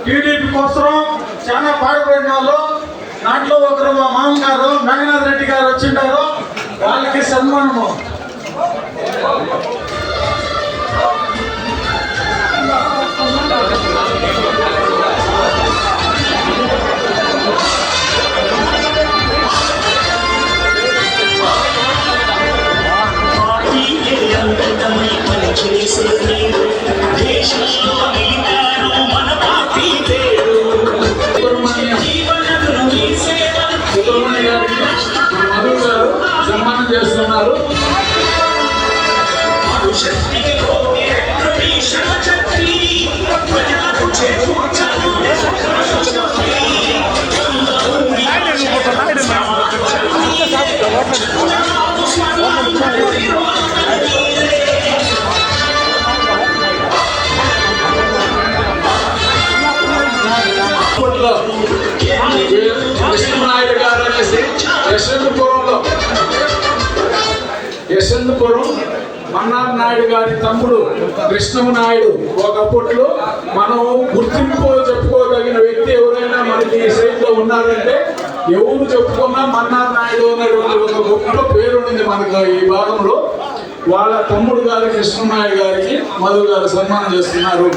TDP కోసం చాలా పాడుపడిన వాళ్ళు. దాంట్లో ఒకరు మా మామగారు మేఘనాథ్ రెడ్డి గారు వచ్చింటారు. వాళ్ళకి సన్మానము. సన్మానం చేస్తున్నారు. కృష్ణనాయుడు గారు అనేసి యశ్వంతపురం మన్నార్ నాయుడు గారి తమ్ముడు కృష్ణనాయుడు. ఒకప్పట్లో మనం గుర్తింపు చెప్పుకోదగిన వ్యక్తి ఎవరైనా మనకి ఈ సైట్లో ఉన్నారంటే ఎవరు చెప్పుకున్నా మన్నార్ నాయుడు అనేటువంటి ఒక గొప్ప పేరు ఉంది మనకు ఈ భాగంలో. వాళ్ళ తమ్ముడు గారి కృష్ణనాయుడు గారికి మధు గారు సన్మానం చేస్తున్నారు.